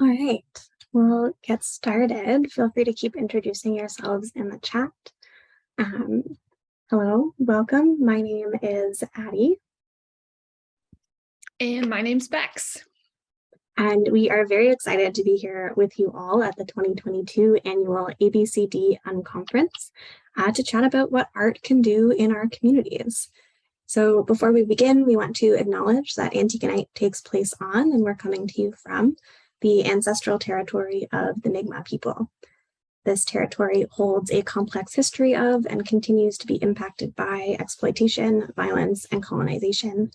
All right, we'll get started. Feel free to keep introducing yourselves in the chat. Hello, welcome. My name is Addy. And my name's Bex. And we are very excited to be here with you all at the 2022 annual ABCD Unconference to chat about what art can do in our communities. So before we begin, we want to acknowledge that Antigonight takes place on, and we're coming to you from, the ancestral territory of the Mi'kmaq people. This territory holds a complex history of and continues to be impacted by exploitation, violence, and colonization.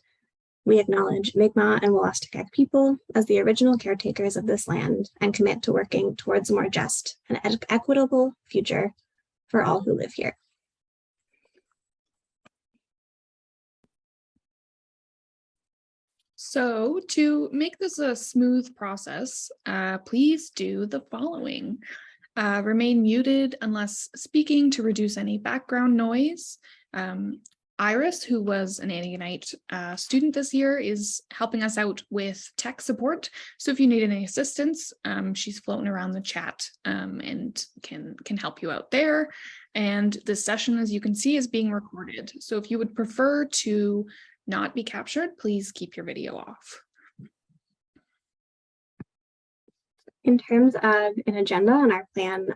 We acknowledge Mi'kmaq and Wolastoqiyik people as the original caretakers of this land and commit to working towards a more just and equitable future for all who live here. So to make this a smooth process, please do the following. Remain muted unless speaking to reduce any background noise. Iris, who was an Antigonight student this year, is helping us out with tech support. So if you need any assistance, she's floating around the chat and can help you out there. And this session, as you can see, is being recorded. So if you would prefer to not be captured, please keep your video off. In terms of an agenda and our plan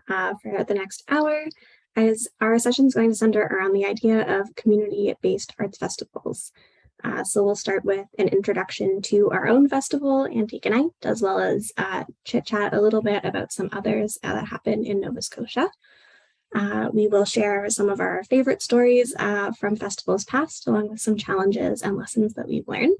for the next hour, as our session is going to center around the idea of community-based arts festivals. So we'll start with an introduction to our own festival, Antigonight, as well as chit-chat a little bit about some others that happen in Nova Scotia. We will share some of our favorite stories from festivals past, along with some challenges and lessons that we've learned.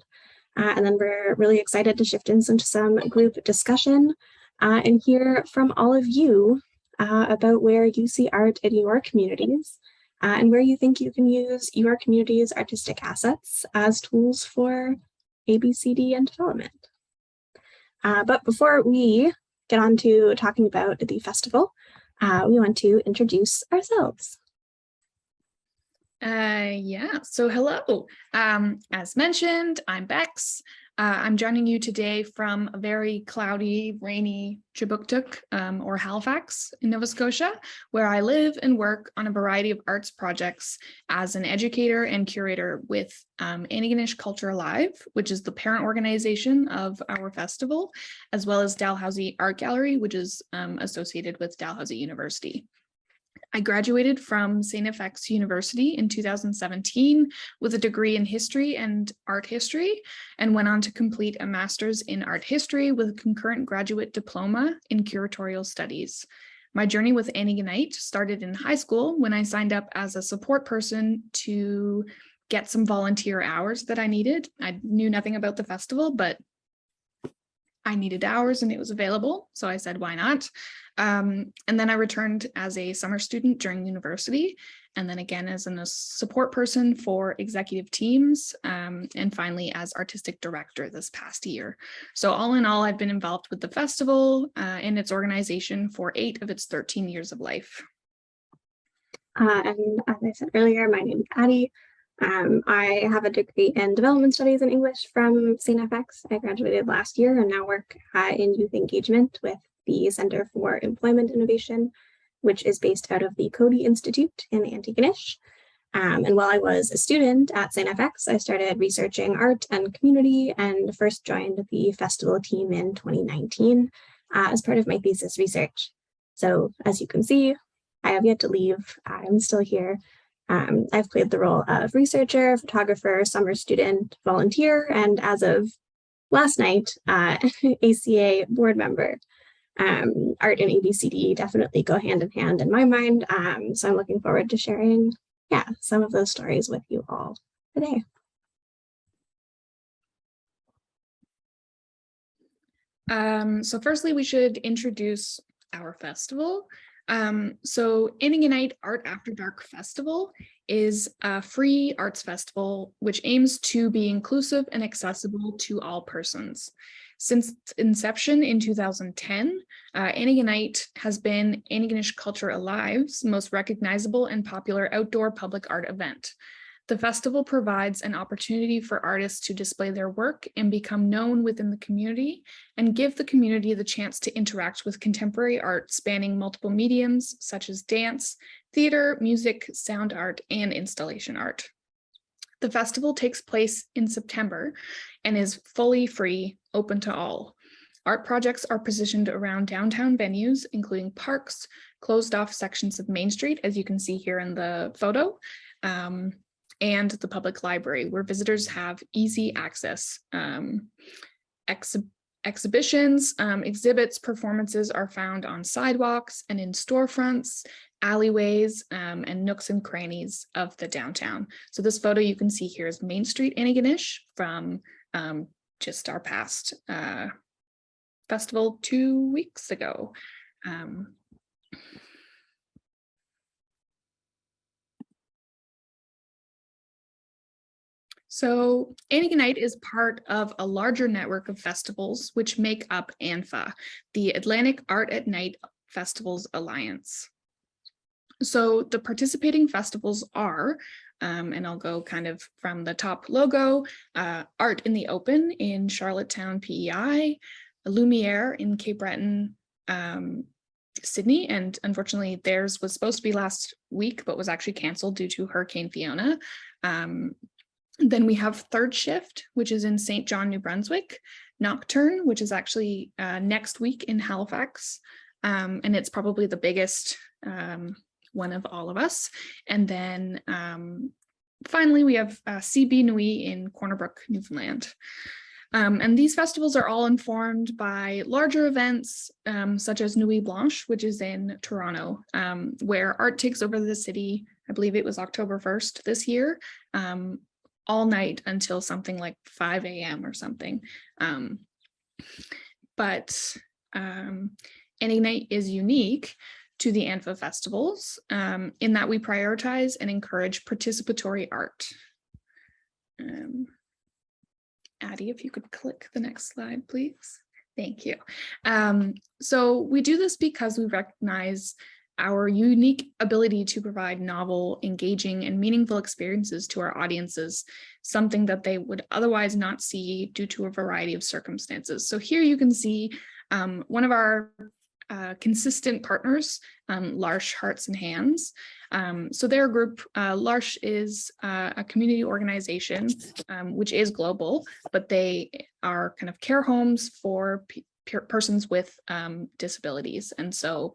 And then we're really excited to shift into some group discussion and hear from all of you about where you see art in your communities and where you think you can use your community's artistic assets as tools for ABCD and development. But before we get on to talking about the festival, we want to introduce ourselves. So hello. As mentioned, I'm Bex. I'm joining you today from a very cloudy, rainy Chibuktuk or Halifax in Nova Scotia, where I live and work on a variety of arts projects as an educator and curator with Antigonish Culture Alive, which is the parent organization of our festival, as well as Dalhousie Art Gallery, which is associated with Dalhousie University. I graduated from St. FX University in 2017 with a degree in history and art history, and went on to complete a master's in art history with a concurrent graduate diploma in curatorial studies. My journey with Antigonight started in high school when I signed up as a support person to get some volunteer hours that I needed. I knew nothing about the festival, but I needed hours and it was available. So I said, why not? And then I returned as a summer student during university, and then again as a support person for executive teams, and finally as artistic director this past year. So all in all, I've been involved with the festival and its organization for 8 of its 13 years of life. And as I said earlier, my name is Addy. I have a degree in development studies in English from St. FX. I graduated last year and now work in youth engagement with the Center for Employment Innovation, which is based out of the Coady Institute in Antigonish. And while I was a student at St. FX, I started researching art and community and first joined the festival team in 2019 as part of my thesis research. So as you can see, I have yet to leave. I'm still here. I've played the role of researcher, photographer, summer student, volunteer, and as of last night, ACA board member. Art and ABCD definitely go hand in hand in my mind. So I'm looking forward to sharing, some of those stories with you all today. So firstly, we should introduce our festival. So Antigonight Art After Dark Festival is a free arts festival which aims to be inclusive and accessible to all persons. Since its inception in 2010, Antigonight has been Antigonish Culture Alive's most recognizable and popular outdoor public art event. The festival provides an opportunity for artists to display their work and become known within the community, and give the community the chance to interact with contemporary art spanning multiple mediums such as dance, theater, music, sound art, and installation art. The festival takes place in September and is fully free, open to all. Art projects are positioned around downtown venues, including parks, closed off sections of Main Street, as you can see here in the photo, and the public library, where visitors have easy access. Exhibitions, exhibits, performances are found on sidewalks and in storefronts, alleyways, and nooks and crannies of the downtown. So this photo you can see here is Main Street, Antigonight, from just our past festival 2 weeks ago. So Antigonight is part of a larger network of festivals which make up ANFA, the Atlantic Art at Night Festivals Alliance. So the participating festivals are, and I'll go kind of from the top logo, Art in the Open in Charlottetown, PEI, Lumiere in Cape Breton, Sydney, and unfortunately theirs was supposed to be last week, but was actually canceled due to Hurricane Fiona. Then we have Third Shift, which is in St. John, New Brunswick, Nocturne, which is actually next week in Halifax, and it's probably the biggest one of all of us. And then finally, we have CB Nui in Corner Brook, Newfoundland. And these festivals are all informed by larger events, such as Nuit Blanche, which is in Toronto, where art takes over the city. I believe it was October 1st this year, all night until something like 5 a.m. or something. But Antigonight is unique to the ANFA festivals in that we prioritize and encourage participatory art. Addy, if you could click the next slide, please. Thank you. So we do this because we recognize our unique ability to provide novel, engaging, and meaningful experiences to our audiences, something that they would otherwise not see due to a variety of circumstances. So here you can see one of our consistent partners, L'Arche Hearts and Hands. So their group, L'Arche is a community organization, which is global, but they are kind of care homes for persons with disabilities. And so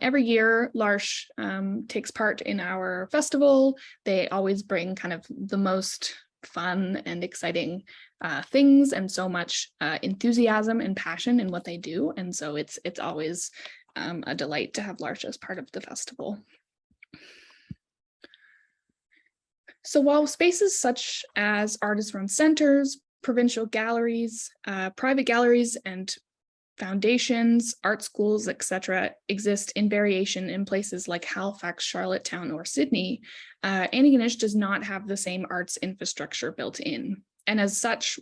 every year L'Arche takes part in our festival. They always bring kind of the most fun and exciting things, and so much enthusiasm and passion in what they do. And so it's always a delight to have L'Arche as part of the festival. So while spaces such as artist-run centers, provincial galleries, private galleries, and foundations, art schools, etc., exist in variation in places like Halifax, Charlottetown, or Sydney, Antigonish does not have the same arts infrastructure built in. And as such,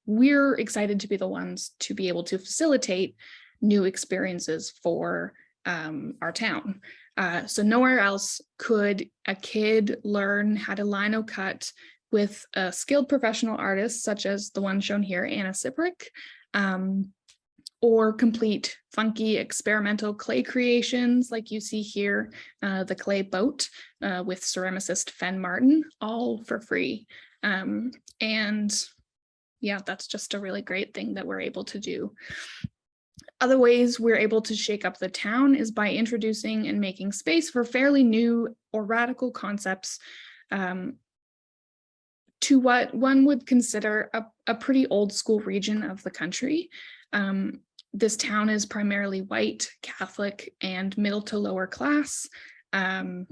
we're excited to be the ones to be able to facilitate new experiences for our town. So nowhere else could a kid learn how to lino cut with a skilled professional artist, such as the one shown here, Anna Siprick, or complete funky experimental clay creations like you see here, the clay boat with ceramicist Fen Martin, all for free. And yeah, that's just a really great thing that we're able to do. Other ways we're able to shake up the town is by introducing and making space for fairly new or radical concepts to what one would consider a pretty old school region of the country. This town is primarily white, Catholic, and middle to lower class. Pardon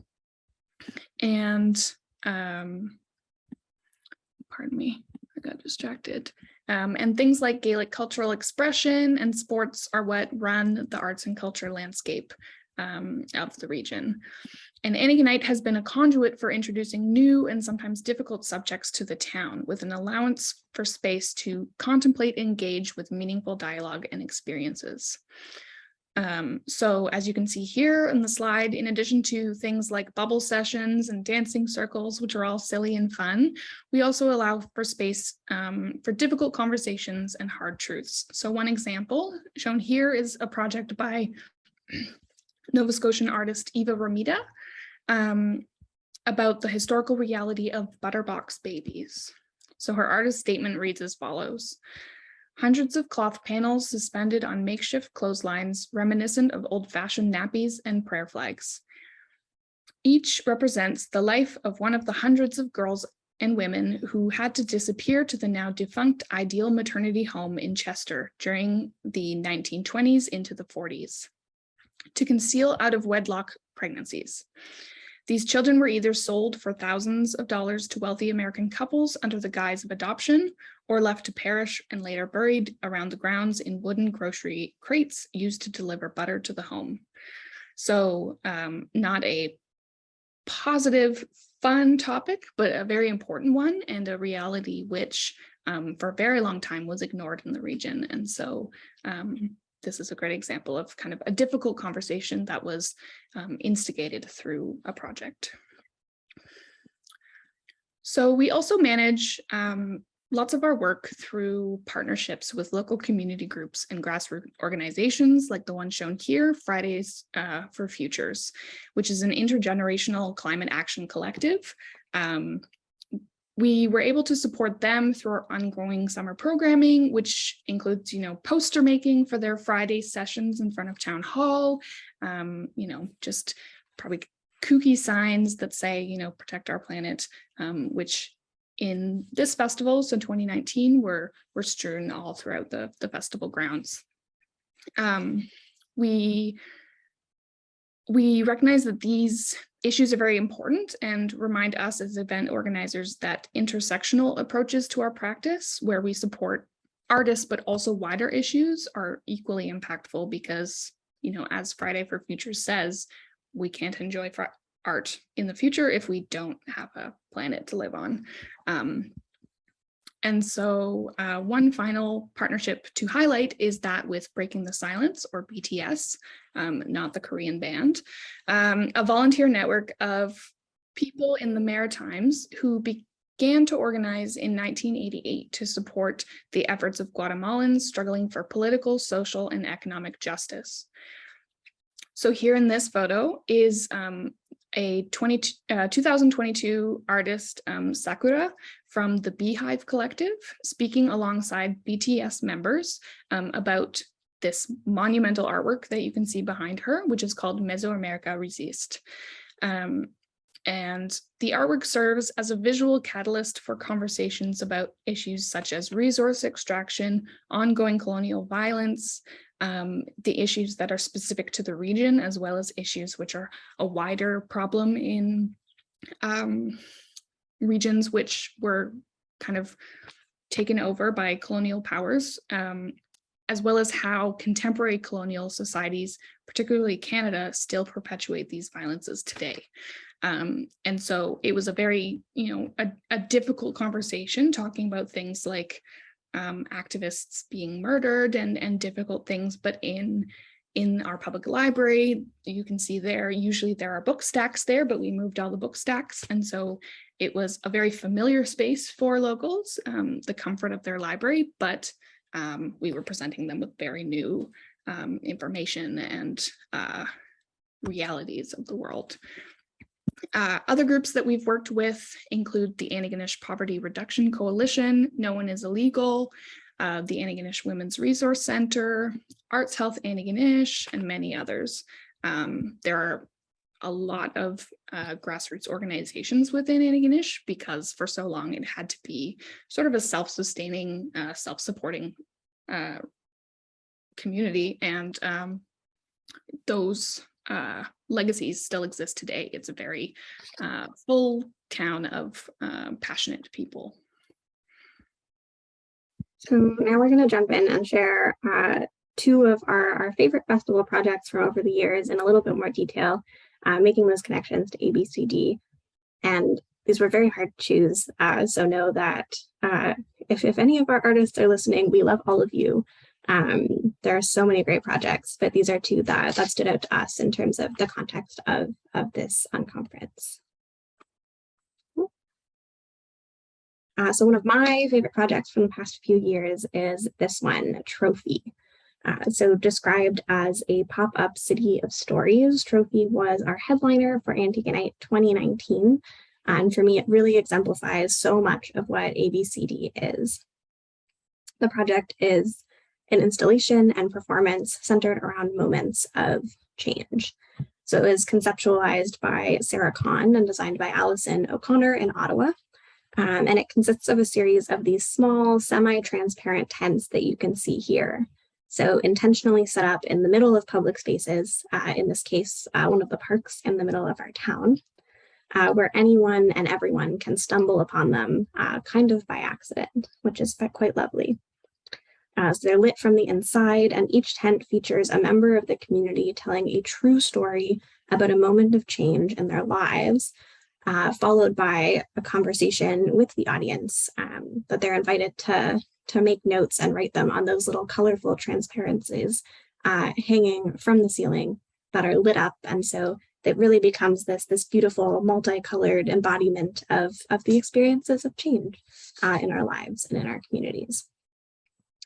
me, I got distracted. And things like Gaelic cultural expression and sports are what run the arts and culture landscape of the region. And Antigonight has been a conduit for introducing new and sometimes difficult subjects to the town, with an allowance for space to contemplate and engage with meaningful dialogue and experiences. So as you can see here in the slide, in addition to things like bubble sessions and dancing circles, which are all silly and fun, we also allow for space for difficult conversations and hard truths. So one example shown here is a project by Nova Scotian artist Eva Romita about the historical reality of butterbox babies. So her artist statement reads as follows: hundreds of cloth panels suspended on makeshift clotheslines reminiscent of old-fashioned nappies and prayer flags. Each represents the life of one of the hundreds of girls and women who had to disappear to the now defunct Ideal Maternity Home in Chester during the 1920s into the 40s to conceal out-of-wedlock pregnancies. These children were either sold for thousands of dollars to wealthy American couples under the guise of adoption, or left to perish and later buried around the grounds in wooden grocery crates used to deliver butter to the home. So not a positive, fun topic, but a very important one, and a reality which for a very long time was ignored in the region. And so this is a great example of kind of a difficult conversation that was instigated through a project. So we also manage lots of our work through partnerships with local community groups and grassroots organizations like the one shown here, Fridays for Futures, which is an intergenerational climate action collective. We were able to support them through our ongoing summer programming, which includes, poster making for their Friday sessions in front of Town Hall, just probably kooky signs that say, protect our planet, which in this festival, so 2019, were strewn all throughout the festival grounds. We recognize that these issues are very important and remind us as event organizers that intersectional approaches to our practice, where we support artists but also wider issues, are equally impactful because, as Friday for Future says, we can't enjoy art in the future if we don't have a planet to live on. And so one final partnership to highlight is that with Breaking the Silence, or BTS, not the Korean band, a volunteer network of people in the Maritimes who began to organize in 1988 to support the efforts of Guatemalans struggling for political, social, and economic justice. So here in this photo is a 2022 artist, Sakura, from the Beehive Collective, speaking alongside BTS members about this monumental artwork that you can see behind her, which is called Mesoamerica Resist. And the artwork serves as a visual catalyst for conversations about issues such as resource extraction, ongoing colonial violence, the issues that are specific to the region, as well as issues which are a wider problem in regions which were kind of taken over by colonial powers, as well as how contemporary colonial societies, particularly Canada, still perpetuate these violences today. And so it was a very, a difficult conversation, talking about things like activists being murdered and difficult things, but in our public library, you can see usually there are book stacks there, but we moved all the book stacks. And so it was a very familiar space for locals, the comfort of their library, but we were presenting them with very new information and realities of the world. Other groups that we've worked with include the Antigonish Poverty Reduction Coalition, No One is Illegal, the Antigonish Women's Resource Center, Arts Health Antigonish, and many others. There are a lot of grassroots organizations within Antigonish because for so long it had to be sort of a self-sustaining, self-supporting community, and those legacies still exist today. It's a very full town of passionate people. So now we're going to jump in and share two of our favorite festival projects from over the years in a little bit more detail, making those connections to ABCD. And these were very hard to choose. So know that if any of our artists are listening, we love all of you. And There are so many great projects, but these are two that stood out to us in terms of the context of this Unconference. So one of my favorite projects from the past few years is this one, Trophy. So described as a pop-up city of stories, Trophy was our headliner for Antigonight 2019. And for me, it really exemplifies so much of what ABCD is. The project is an installation and performance centered around moments of change. So it was conceptualized by Sarah Kahn and designed by Alison O'Connor in Ottawa. And it consists of a series of these small, semi-transparent tents that you can see here. So intentionally set up in the middle of public spaces, in this case, one of the parks in the middle of our town, where anyone and everyone can stumble upon them kind of by accident, which is quite lovely. So they're lit from the inside, and each tent features a member of the community telling a true story about a moment of change in their lives, followed by a conversation with the audience that they're invited to make notes and write them on those little colorful transparencies hanging from the ceiling that are lit up. And so it really becomes this beautiful multicolored embodiment of the experiences of change in our lives and in our communities.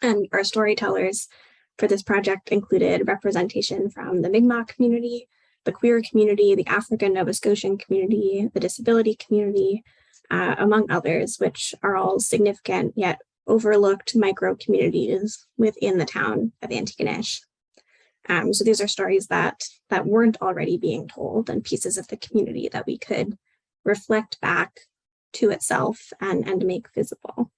And our storytellers for this project included representation from the Mi'kmaq community, the queer community, the African Nova Scotian community, the disability community, among others, which are all significant yet overlooked micro communities within the town of Antigonish. So these are stories that weren't already being told, and pieces of the community that we could reflect back to itself and make visible.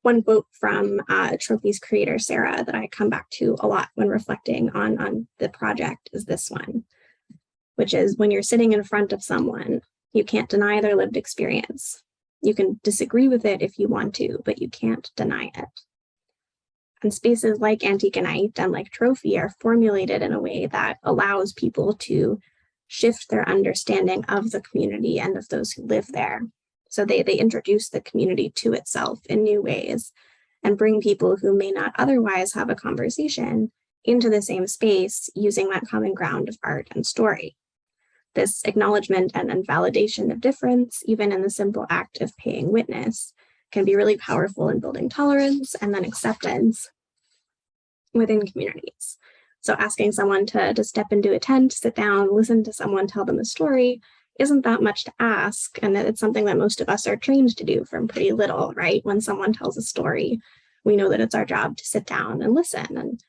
One quote from Trophy's creator, Sarah, that I come back to a lot when reflecting on the project is this one, which is, when you're sitting in front of someone, you can't deny their lived experience. You can disagree with it if you want to, but you can't deny it. And spaces like Antigonight and like Trophy are formulated in a way that allows people to shift their understanding of the community and of those who live there. So they introduce the community to itself in new ways and bring people who may not otherwise have a conversation into the same space using that common ground of art and story. This acknowledgement and validation of difference, even in the simple act of paying witness, can be really powerful in building tolerance and then acceptance within communities. So asking someone to step into a tent, sit down, listen to someone tell them a story isn't that much to ask. And it's something that most of us are trained to do from pretty little, right? When someone tells a story, we know that it's our job to sit down and listen. And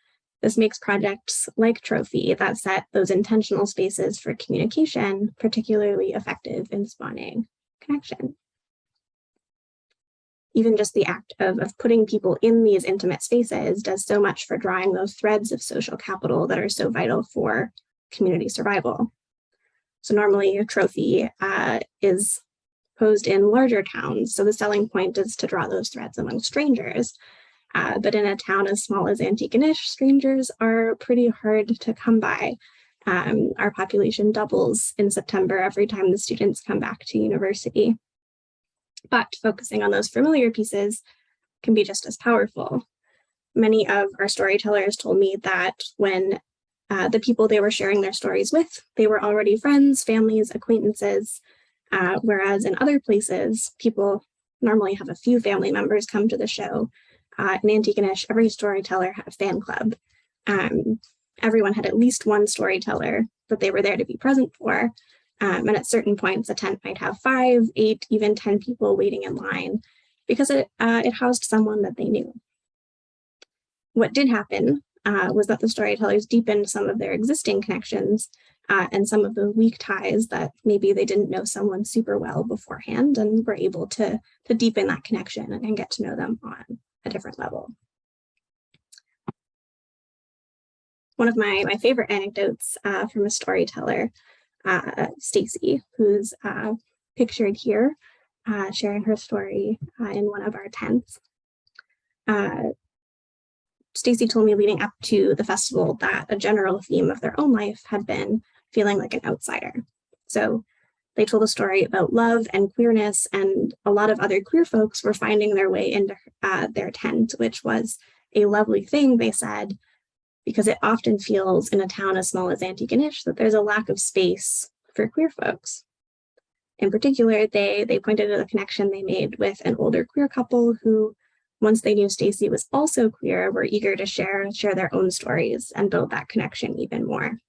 this makes projects like Trophy that set those intentional spaces for communication particularly effective in spawning connection. Even just the act of putting people in these intimate spaces does so much for drawing those threads of social capital that are so vital for community survival. So normally a Trophy is posed in larger towns. So the selling point is to draw those threads among strangers. But in a town as small as Antigonish, strangers are pretty hard to come by. Our population doubles in September every time the students come back to university. But focusing on those familiar pieces can be just as powerful. Many of our storytellers told me that when the people they were sharing their stories with, they were already friends, families, acquaintances, whereas in other places, people normally have a few family members come to the show. In Antigonish, every storyteller had a fan club. Everyone had at least one storyteller that they were there to be present for. And at certain points, a tent might have 5, 8, even 10 people waiting in line because it housed someone that they knew. What did happen was that the storytellers deepened some of their existing connections and some of the weak ties that maybe they didn't know someone super well beforehand, and were able to deepen that connection and get to know them on a different level. One of my favorite anecdotes from a storyteller, Stacy, who's pictured here, sharing her story in one of our tents. Stacy told me leading up to the festival that a general theme of their own life had been feeling like an outsider. So they told a story about love and queerness, and a lot of other queer folks were finding their way into their tent, which was a lovely thing, they said, because it often feels in a town as small as Antigonish that there's a lack of space for queer folks. In particular, they pointed to the connection they made with an older queer couple who, once they knew Stacy was also queer, were eager to share their own stories and build that connection even more.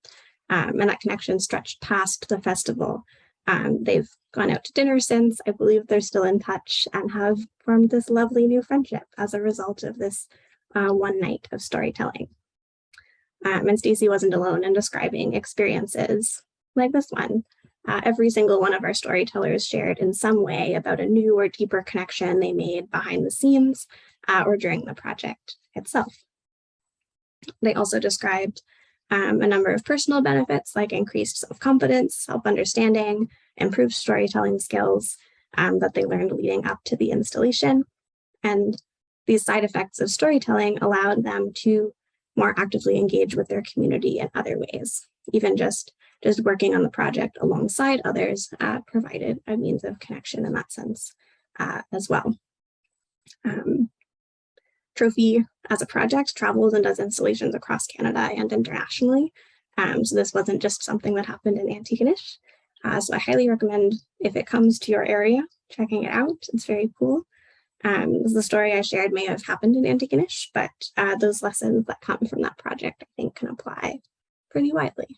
And that connection stretched past the festival. They've gone out to dinner since. I believe they're still in touch and have formed this lovely new friendship as a result of this one night of storytelling. And Stacy wasn't alone in describing experiences like this one. Every single one of our storytellers shared in some way about a new or deeper connection they made behind the scenes or during the project itself. They also described a number of personal benefits like increased self-confidence, self-understanding, improved storytelling skills that they learned leading up to the installation. And these side effects of storytelling allowed them to more actively engage with their community in other ways. Even just working on the project alongside others provided a means of connection in that sense as well. Trophy as a project travels and does installations across Canada and internationally. So this wasn't just something that happened in Antigonish. So I highly recommend, if it comes to your area, checking it out. It's very cool. The story I shared may have happened in Antigonish, but those lessons that come from that project, I think, can apply pretty widely.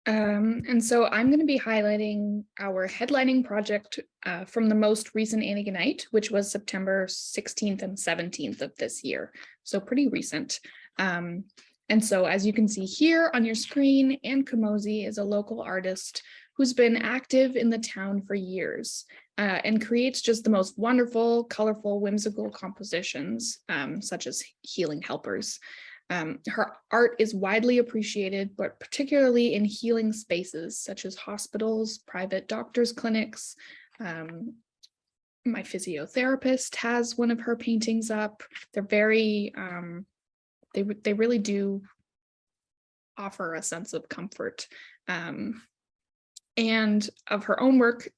And so I'm going to be highlighting our headlining project from the most recent Antigonight, which was September 16th and 17th of this year. So pretty recent. And so as you can see here on your screen, Anne Kamosi is a local artist who's been active in the town for years and creates just the most wonderful, colorful, whimsical compositions, such as Healing Helpers. Her art is widely appreciated, but particularly in healing spaces such as hospitals, private doctors' clinics. My physiotherapist has one of her paintings up. They're very, they really do offer a sense of comfort. And of her own work,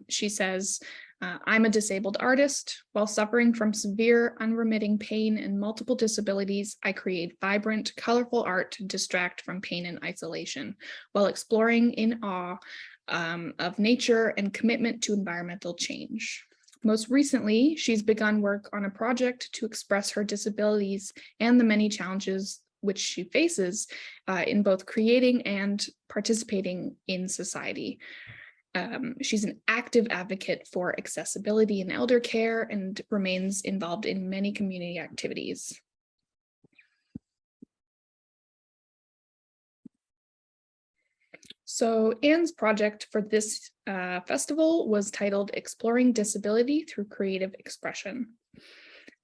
she says, I'm a disabled artist. While suffering from severe, unremitting pain and multiple disabilities, I create vibrant, colorful art to distract from pain and isolation, while exploring in awe of nature and commitment to environmental change. Most recently, she's begun work on a project to express her disabilities and the many challenges which she faces in both creating and participating in society. She's an active advocate for accessibility in elder care and remains involved in many community activities. So Anne's project for this festival was titled Exploring Disability Through Creative Expression.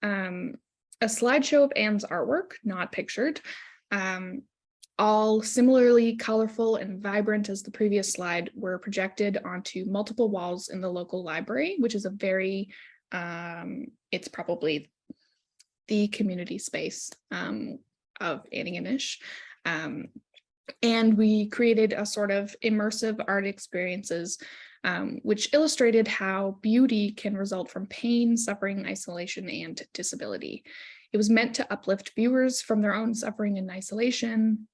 A slideshow of Anne's artwork, not pictured, all similarly colorful and vibrant as the previous slide, were projected onto multiple walls in the local library, which is a very, it's probably the community space of Antigonish. And we created a sort of immersive art experiences which illustrated how beauty can result from pain, suffering, isolation, and disability. It was meant to uplift viewers from their own suffering and isolation,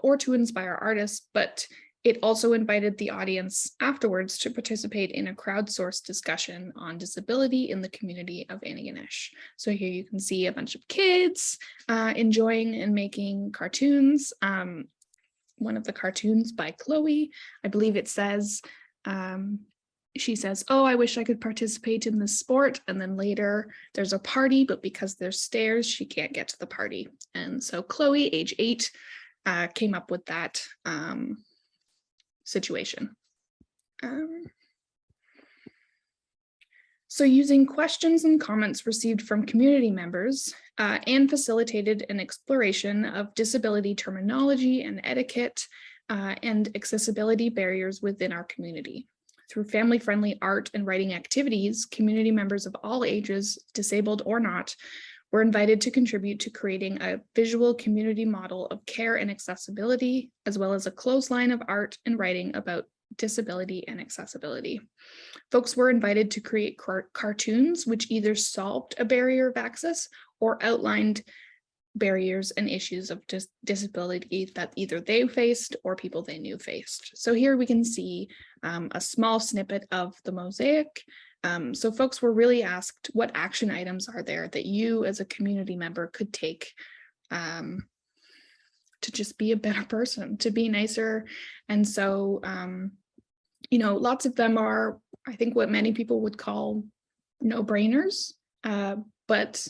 or to inspire artists, but it also invited the audience afterwards to participate in a crowdsourced discussion on disability in the community of Antigonish. So here you can see a bunch of kids enjoying and making cartoons. One of the cartoons by Chloe, I believe it says, she says, oh, I wish I could participate in this sport. And then later there's a party, but because there's stairs, she can't get to the party. And so Chloe, age 8, came up with that situation. So using questions and comments received from community members, Anne facilitated an exploration of disability terminology and etiquette and accessibility barriers within our community. Through family-friendly art and writing activities, community members of all ages, disabled or not, were invited to contribute to creating a visual community model of care and accessibility, as well as a clothesline of art and writing about disability and accessibility. Folks were invited to create cartoons which either solved a barrier of access or outlined barriers and issues of disability that either they faced or people they knew faced. So here we can see a small snippet of the mosaic. So folks were really asked, what action items are there that you as a community member could take to just be a better person, to be nicer? And so, lots of them are, I think, what many people would call no-brainers, but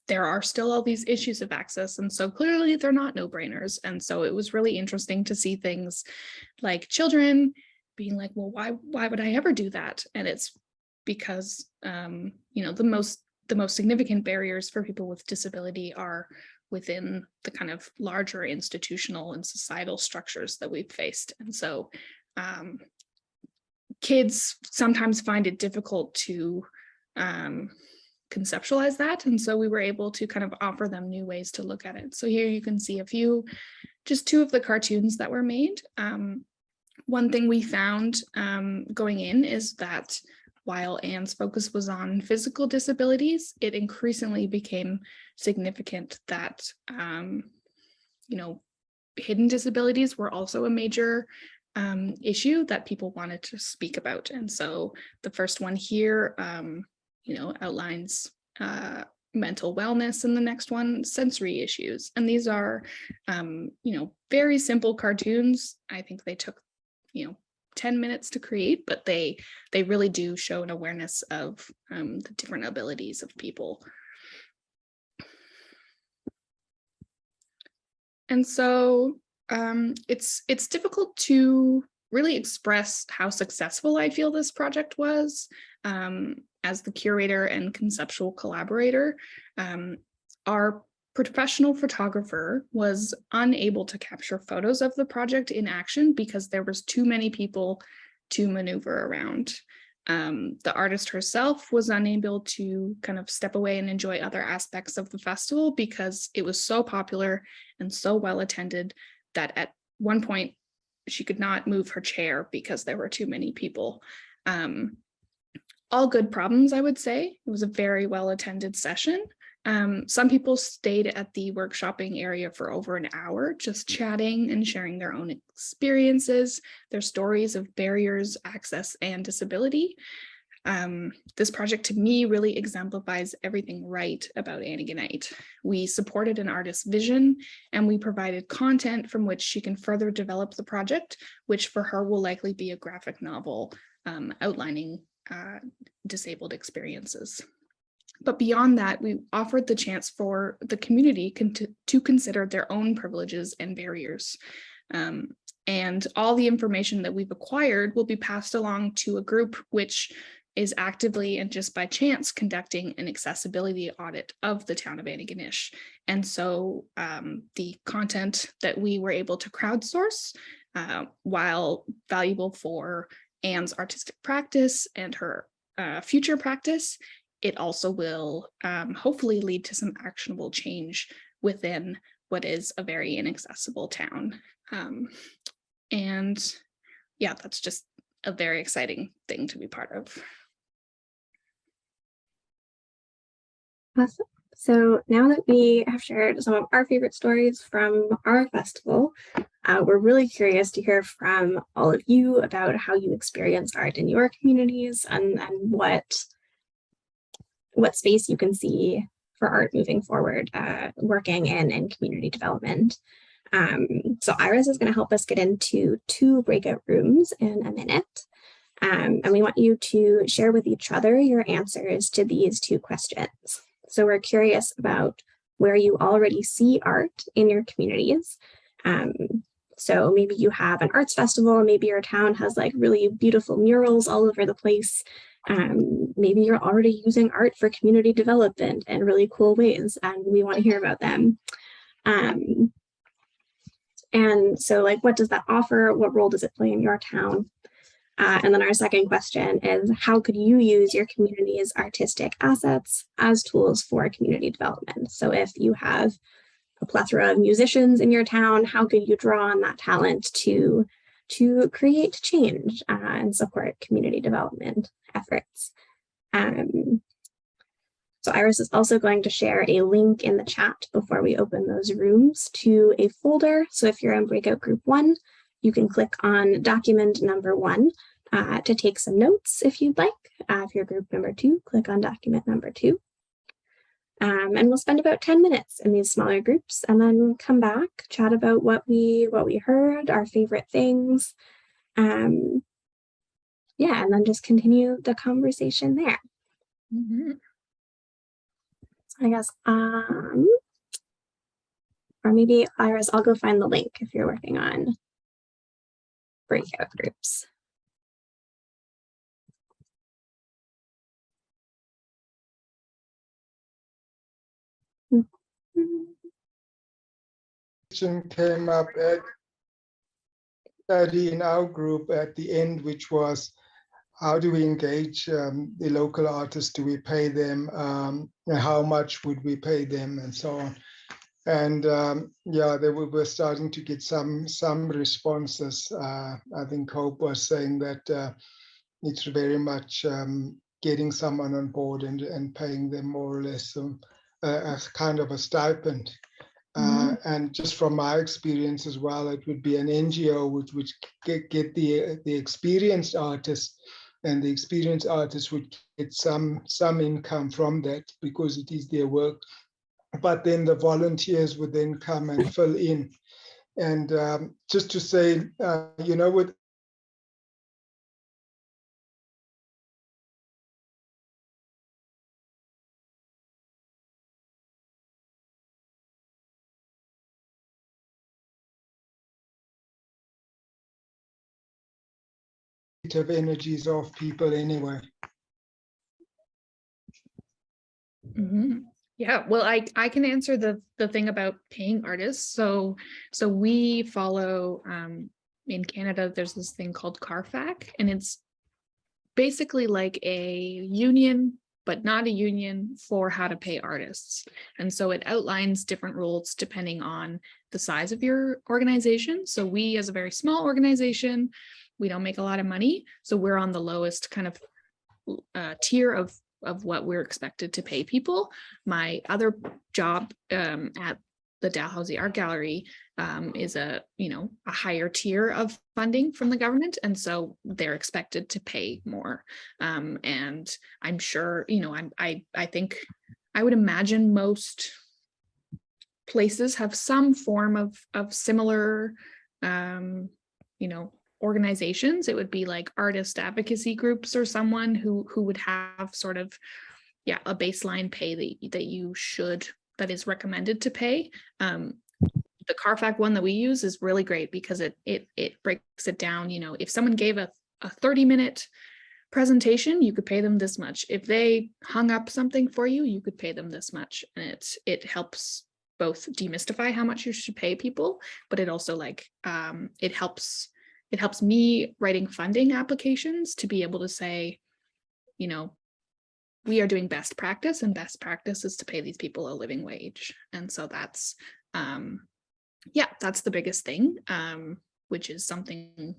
there are still all these issues of access. And so clearly they're not no-brainers. And so it was really interesting to see things like children being like, well, why would I ever do that? And it's because, the most significant barriers for people with disability are within the kind of larger institutional and societal structures that we've faced. And so kids sometimes find it difficult to conceptualize that. And so we were able to kind of offer them new ways to look at it. So here you can see just two of the cartoons that were made. One thing we found going in is that while Anne's focus was on physical disabilities, it increasingly became significant that, hidden disabilities were also a major issue that people wanted to speak about. And so the first one here, outlines mental wellness, and the next one, sensory issues. And these are, very simple cartoons. I think they took, 10 minutes to create, but they really do show an awareness of the different abilities of people. And so it's difficult to really express how successful I feel this project was. As the curator and conceptual collaborator, our professional photographer was unable to capture photos of the project in action because there was too many people to maneuver around. The artist herself was unable to kind of step away and enjoy other aspects of the festival because it was so popular and so well attended that at one point she could not move her chair because there were too many people. All good problems, I would say. It was a very well attended session. Some people stayed at the workshopping area for over an hour, just chatting and sharing their own experiences, their stories of barriers, access, and disability. This project to me really exemplifies everything right about Antigonight. We supported an artist's vision, and we provided content from which she can further develop the project, which for her will likely be a graphic novel outlining disabled experiences. But beyond that, we offered the chance for the community to consider their own privileges and barriers. And all the information that we've acquired will be passed along to a group which is actively and just by chance conducting an accessibility audit of the town of Antigonish. And so the content that we were able to crowdsource, while valuable for Anne's artistic practice and her future practice, it also will hopefully lead to some actionable change within what is a very inaccessible town. And yeah, that's just a very exciting thing to be part of. Awesome. So now that we have shared some of our favorite stories from our festival, we're really curious to hear from all of you about how you experience art in your communities and what space you can see for art moving forward, working in community development. So Iris is going to help us get into 2 breakout rooms in a minute. And we want you to share with each other your answers to these 2 questions. So we're curious about where you already see art in your communities. So maybe you have an arts festival, maybe your town has like really beautiful murals all over the place. Maybe you're already using art for community development in really cool ways, and we want to hear about them. And so like, what does that offer? What role does it play in your town? And then our second question is, how could you use your community's artistic assets as tools for community development? So if you have a plethora of musicians in your town, how could you draw on that talent to to create change and support community development efforts. So Iris is also going to share a link in the chat before we open those rooms to a folder. So if you're in breakout group 1, you can click on document number 1 to take some notes if you'd like. If you're group number 2, click on document number 2. And we'll spend about 10 minutes in these smaller groups and then come back, chat about what we heard, our favorite things. Yeah, and then just continue the conversation there. Mm-hmm. So I guess, or maybe Iris, I'll go find the link if you're working on breakout groups. Came up at Addy in our group at the end, which was how do we engage the local artists? Do we pay them? How much would we pay them, and so on? And yeah, we were starting to get some responses. I think Hope was saying that it's very much getting someone on board and paying them more or less as kind of a stipend. And just from my experience as well, it would be an NGO which get the experienced artists, and the experienced artists would get some income from that because it is their work. But then the volunteers would then come and fill in. And just to say, you know, with energies of people anyway. Mm-hmm. Yeah, well, I can answer the thing about paying artists. So we follow in Canada, there's this thing called CARFAC, and it's basically like a union, but not a union for how to pay artists. And so it outlines different rules depending on the size of your organization. So we, as a very small organization, we don't make a lot of money. So we're on the lowest kind of tier of what we're expected to pay people. My other job at the Dalhousie Art Gallery is a higher tier of funding from the government, and so they're expected to pay more. And I'm sure, I think I would imagine most places have some form of similar organizations. It would be like artist advocacy groups or someone who would have sort of a baseline pay that is recommended to pay. The CARFAC one that we use is really great because it breaks it down. If someone gave a 30-minute presentation, you could pay them this much. If they hung up something for you, you could pay them this much. And it helps both demystify how much you should pay people, but it also it helps me writing funding applications to be able to say, we are doing best practice, and best practice is to pay these people a living wage. And so that's the biggest thing, which is something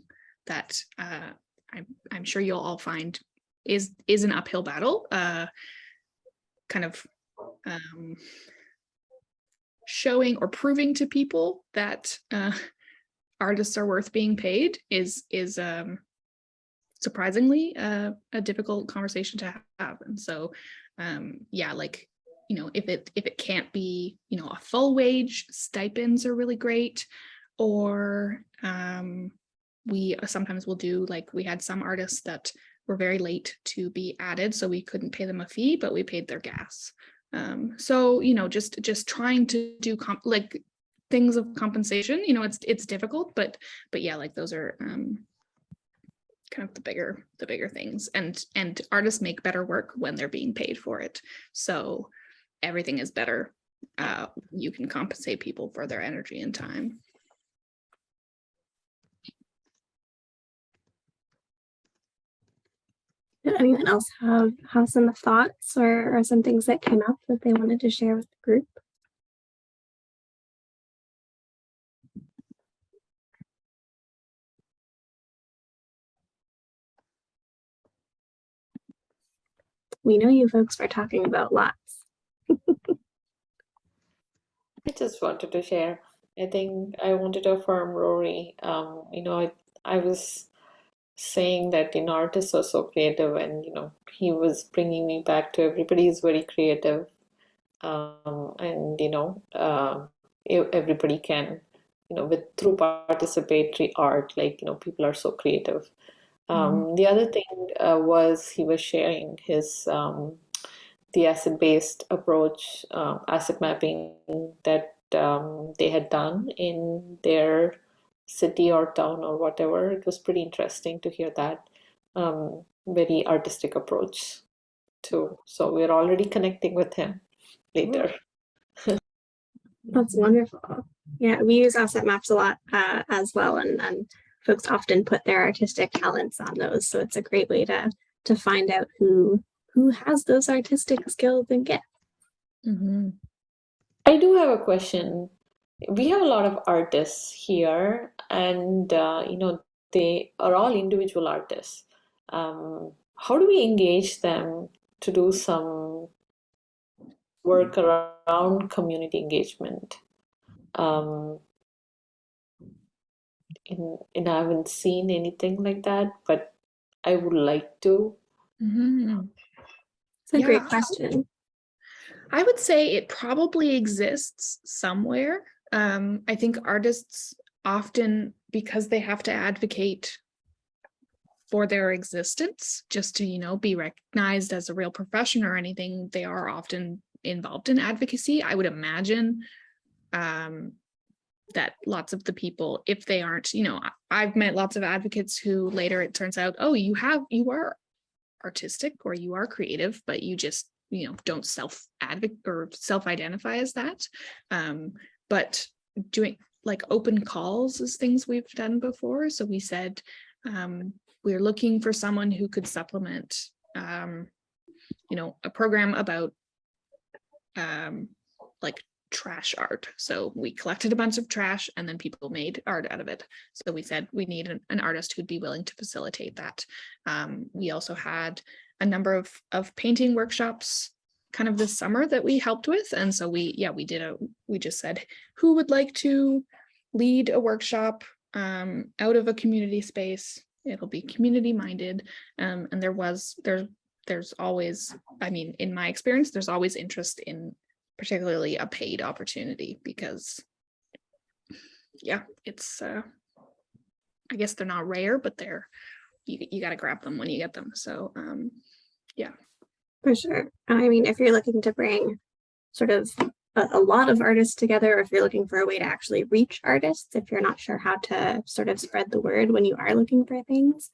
that I'm sure you'll all find is an uphill battle, kind of showing or proving to people that artists are worth being paid is surprisingly a difficult conversation to have. And so if it can't be a full wage, stipends are really great. Or we sometimes will do, we had some artists that were very late to be added, so we couldn't pay them a fee, but we paid their gas. So just trying to do things of compensation, it's difficult, but yeah, those are kind of the bigger things, and artists make better work when they're being paid for it. So everything is better. You can compensate people for their energy and time. Did anyone else have some thoughts or some things that came up that they wanted to share with the group? we know you folks are talking about lots. I just wanted to share. I think I wanted to affirm Rory. I was saying that artists are so creative, and he was bringing me back to everybody is very creative, and everybody can, with through participatory art, people are so creative. The other thing was he was sharing his the asset-based approach, asset mapping that they had done in their city or town or whatever. It was pretty interesting to hear that very artistic approach too. So we're already connecting with him later. That's wonderful. Yeah, we use asset maps a lot as well, and folks often put their artistic talents on those. So it's a great way to find out who has those artistic skills and gifts. I do have a question. We have a lot of artists here, and they are all individual artists. How do we engage them to do some work around community engagement? And I haven't seen anything like that, but I would like to. It's a great question. I would say it probably exists somewhere. I think artists often, because they have to advocate for their existence, just to, be recognized as a real profession or anything, they are often involved in advocacy. I would imagine that lots of the people, if they aren't, I've met lots of advocates who later it turns out, oh, you are artistic or you are creative, but you just don't self-advocate or self-identify as that. But doing like open calls is things we've done before. So we said we're looking for someone who could supplement a program about like trash art. So we collected a bunch of trash and then people made art out of it. So we said we need an artist who'd be willing to facilitate that. We also had a number of painting workshops kind of this summer that we helped with. And so we just said, who would like to lead a workshop out of a community space? It'll be community minded. And there's always, in my experience, there's always interest in particularly a paid opportunity because it's I guess they're not rare, but you got to grab them when you get them. So for sure. If you're looking to bring sort of a lot of artists together, or if you're looking for a way to actually reach artists, if you're not sure how to sort of spread the word when you are looking for things,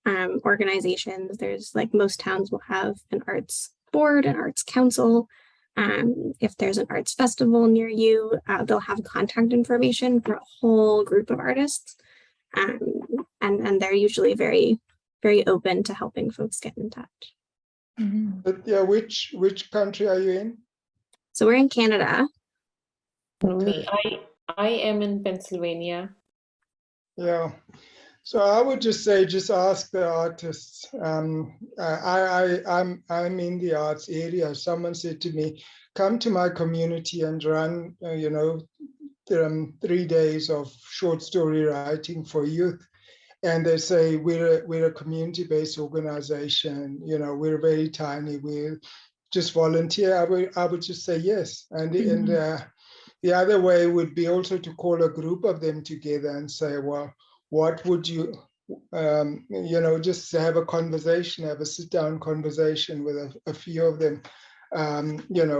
organizations, there's like most towns will have an arts board, an arts council. If there's an arts festival near you, they'll have contact information for a whole group of artists. And they're usually very, very open to helping folks get in touch. But yeah, which country are you in? So we're in Canada. I am in Pennsylvania. Yeah. So I would just say, just ask the artists. I'm in the arts area. Someone said to me, come to my community and run, 3 days of short story writing for youth. And they say, we're a community-based organization, we're very tiny, we'll just volunteer. I would just say yes. And the other way would be also to call a group of them together and say, well, what would you, just have a conversation, have a sit-down conversation with a few of them,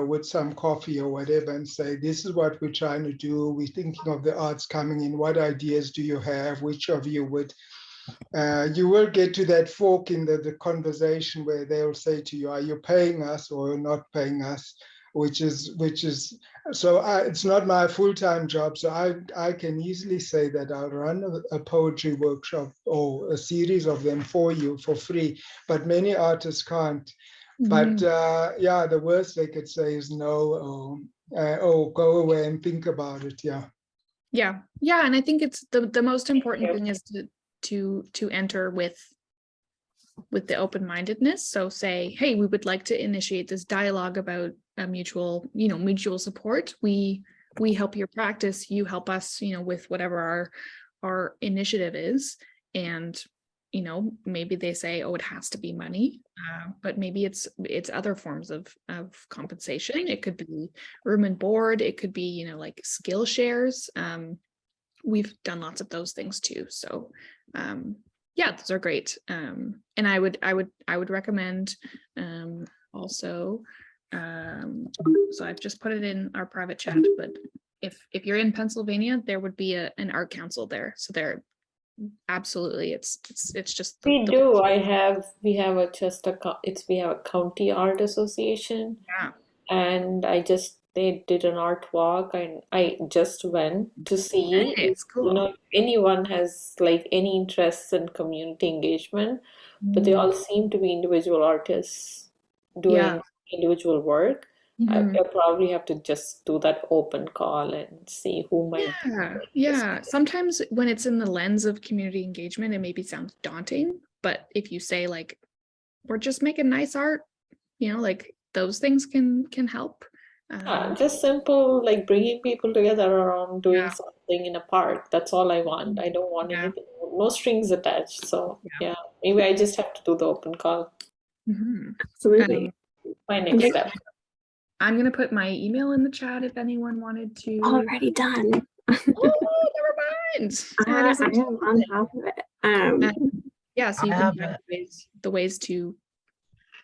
with some coffee or whatever, and say, this is what we're trying to do. We're thinking of the arts coming in. What ideas do you have? Which of you would? You will get to that fork in the conversation where they'll say to you, are you paying us or not paying us? Which is so it's not my full-time job, so I can easily say that I'll run a poetry workshop or a series of them for you for free, but many artists can't. But the worst they could say is no, or go away and think about it. And I think it's the most important thing is to enter with with the open-mindedness. So say, hey, we would like to initiate this dialogue about a mutual support. We help your practice, you help us, with whatever our initiative is. And maybe they say, oh, it has to be money, but maybe it's other forms of compensation. It could be room and board. It could be, like skill shares. We've done lots of those things too. So yeah, those are great. And I would recommend also, so I've just put it in our private chat, but if you're in Pennsylvania, there would be an art council there. So there, absolutely, it's just we have a county art association. Yeah. And they did an art walk, and I just went to see it's cool. if anyone has like any interest in community engagement, but they all seem to be individual artists doing individual work. I probably have to just do that open call and see who might. Yeah. Sometimes when it's in the lens of community engagement, it maybe sounds daunting, but if you say like, we're just making nice art, like those things can help. Just simple, like bringing people together around doing something in a park. That's all I want. I don't want anything, no strings attached. So yeah, maybe I just have to do the open call. Absolutely. My next step. I'm going to put my email in the chat if anyone wanted to. Already done. Oh, never mind. I am on top of it. Yeah, so you can find the ways to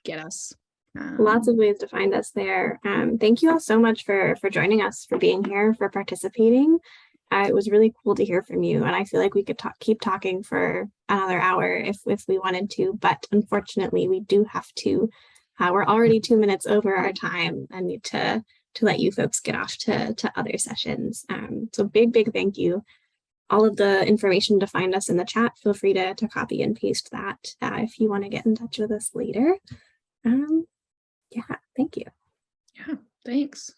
get us. Lots of ways to find us there. Thank you all so much for joining us, for being here, for participating. It was really cool to hear from you, and I feel like we could keep talking for another hour if we wanted to, but unfortunately we do have to. We're already 2 minutes over our time and need to let you folks get off to other sessions. So big thank you. All of the information to find us in the chat, feel free to copy and paste that if you want to get in touch with us later. Yeah, thank you. Yeah, thanks.